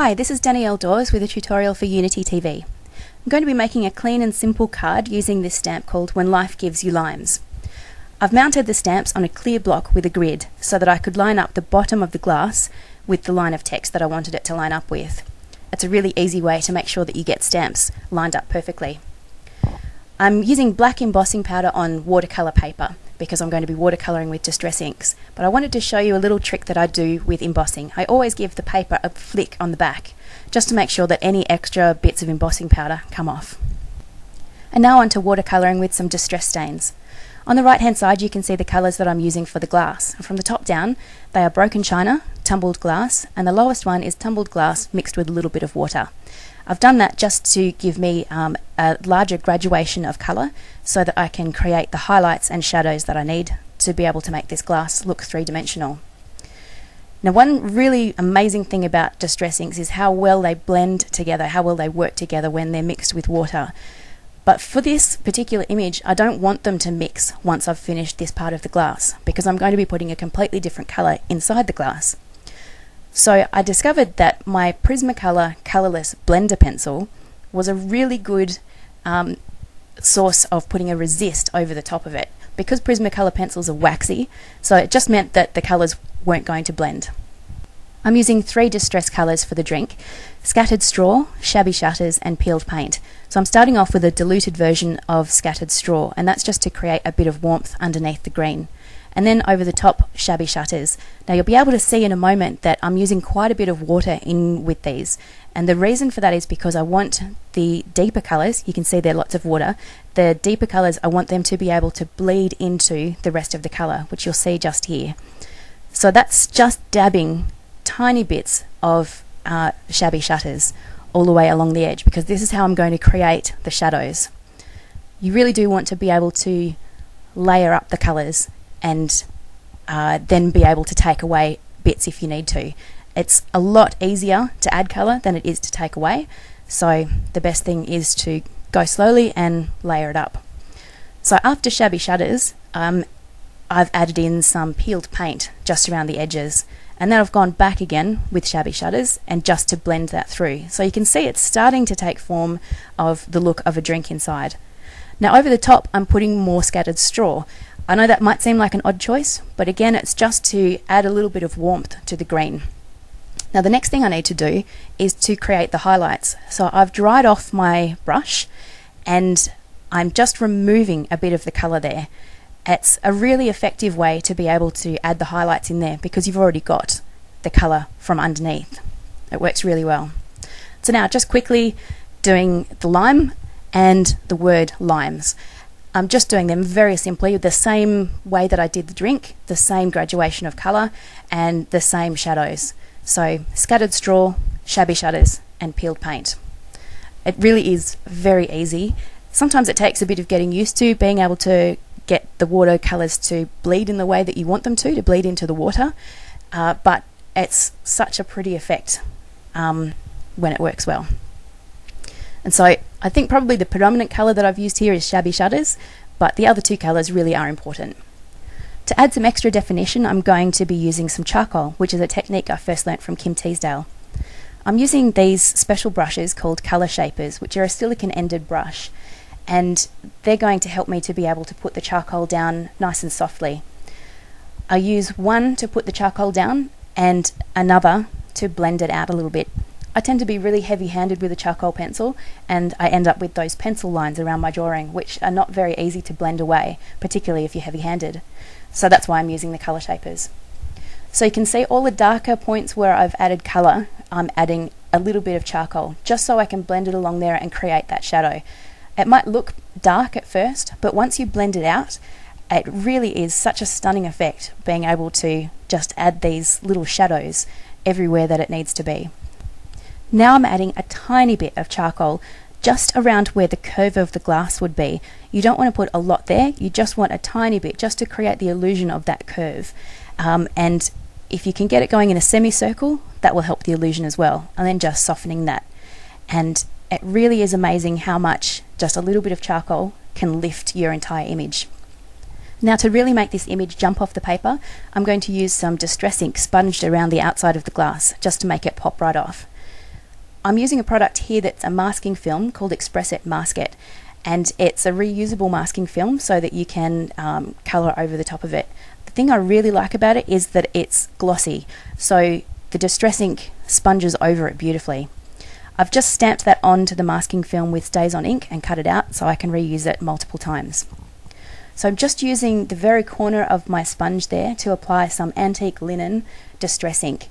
Hi, this is Danielle Daws with a tutorial for UnityTV. I'm going to be making a clean and simple card using this stamp called When Life Gives You Limes. I've mounted the stamps on a clear block with a grid so that I could line up the bottom of the glass with the line of text that I wanted it to line up with. It's a really easy way to make sure that you get stamps lined up perfectly. I'm using black embossing powder on watercolor paper because I'm going to be watercoloring with distress inks, but I wanted to show you a little trick that I do with embossing. I always give the paper a flick on the back just to make sure that any extra bits of embossing powder come off. And now on to watercoloring with some distress stains. On the right hand side you can see the colours that I'm using for the glass. From the top down they are broken china, tumbled glass, and the lowest one is tumbled glass mixed with a little bit of water. I've done that just to give me a larger graduation of colour so that I can create the highlights and shadows that I need to be able to make this glass look three-dimensional. Now, one really amazing thing about distress inks is how well they blend together, how well they work together when they're mixed with water. But for this particular image, I don't want them to mix once I've finished this part of the glass because I'm going to be putting a completely different colour inside the glass. So I discovered that my Prismacolor Colorless blender pencil was a really good source of putting a resist over the top of it. Because Prismacolor pencils are waxy, so it just meant that the colours weren't going to blend. I'm using 3 distress colours for the drink: Scattered Straw, Shabby Shutters and Peeled Paint. So I'm starting off with a diluted version of Scattered Straw, and that's just to create a bit of warmth underneath the green. And then over the top, Shabby Shutters. Now you'll be able to see in a moment that I'm using quite a bit of water in with these, and the reason for that is because I want the deeper colours, you can see there lots of water, the deeper colours I want them to be able to bleed into the rest of the colour, which you'll see just here. So that's just dabbing tiny bits of Shabby Shutters all the way along the edge, because this is how I'm going to create the shadows. You really do want to be able to layer up the colours and then be able to take away bits if you need to. It's a lot easier to add colour than it is to take away, so the best thing is to go slowly and layer it up. So after Shabby Shutters, I've added in some peeled paint just around the edges, and then I've gone back again with Shabby Shutters and just to blend that through. So you can see it's starting to take form of the look of a drink inside. Now over the top I'm putting more Scattered Straw. I know that might seem like an odd choice, but again it's just to add a little bit of warmth to the green. Now the next thing I need to do is to create the highlights. So I've dried off my brush and I'm just removing a bit of the colour there. It's a really effective way to be able to add the highlights in there because you've already got the colour from underneath. It works really well. So now just quickly doing the lime and the word limes. I'm just doing them very simply the same way that I did the drink, the same graduation of colour and the same shadows. So Scattered Straw, Shabby Shutters and Peeled Paint. It really is very easy. Sometimes it takes a bit of getting used to being able to get the watercolours to bleed in the way that you want them to bleed into the water, but it's such a pretty effect when it works well. And so I think probably the predominant colour that I've used here is Shabby Shutters, but the other 2 colours really are important. To add some extra definition, I'm going to be using some charcoal, which is a technique I first learnt from Kim Teasdale. I'm using these special brushes called Colour Shapers, which are a silicon-ended brush, and they're going to help me to be able to put the charcoal down nice and softly. I use one to put the charcoal down and another to blend it out a little bit. I tend to be really heavy-handed with a charcoal pencil, and I end up with those pencil lines around my drawing, which are not very easy to blend away, particularly if you're heavy-handed. So that's why I'm using the Colour Shapers. So you can see all the darker points where I've added colour, I'm adding a little bit of charcoal, just so I can blend it along there and create that shadow. It might look dark at first, but once you blend it out, it really is such a stunning effect, being able to just add these little shadows everywhere that it needs to be. Now I'm adding a tiny bit of charcoal just around where the curve of the glass would be. You don't want to put a lot there, you just want a tiny bit just to create the illusion of that curve. And if you can get it going in a semicircle, that will help the illusion as well, and then just softening that. And it really is amazing how much just a little bit of charcoal can lift your entire image. Now to really make this image jump off the paper, I'm going to use some distress ink sponged around the outside of the glass just to make it pop right off. I'm using a product here that's a masking film called X-PressIT Mask It, and it's a reusable masking film so that you can colour over the top of it. The thing I really like about it is that it's glossy, so the Distress ink sponges over it beautifully. I've just stamped that onto the masking film with Staz-on ink and cut it out so I can reuse it multiple times. So I'm just using the very corner of my sponge there to apply some antique linen distress ink.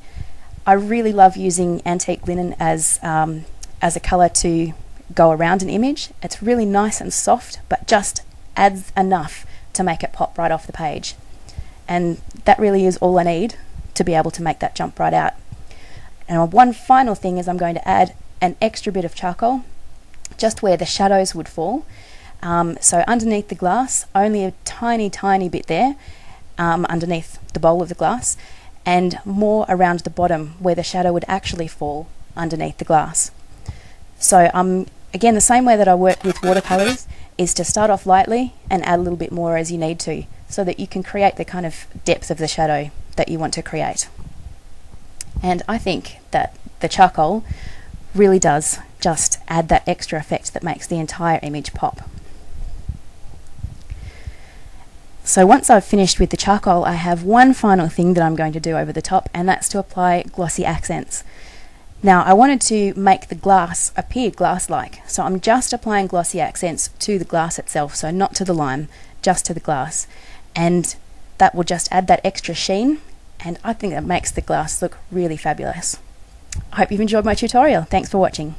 I really love using antique linen as a colour to go around an image. It's really nice and soft, but just adds enough to make it pop right off the page. And that really is all I need to be able to make that jump right out. And one final thing is I'm going to add an extra bit of charcoal just where the shadows would fall. So underneath the glass, only a tiny bit there, underneath the bowl of the glass, and more around the bottom where the shadow would actually fall underneath the glass. So again, the same way that I work with watercolours is to start off lightly and add a little bit more as you need to, so that you can create the kind of depth of the shadow that you want to create. And I think that the charcoal really does just add that extra effect that makes the entire image pop. So once I've finished with the charcoal, I have one final thing that I'm going to do over the top, and that's to apply glossy accents. Now, I wanted to make the glass appear glass-like, so I'm just applying glossy accents to the glass itself, so not to the lime, just to the glass. And that will just add that extra sheen, and I think that makes the glass look really fabulous. I hope you've enjoyed my tutorial. Thanks for watching.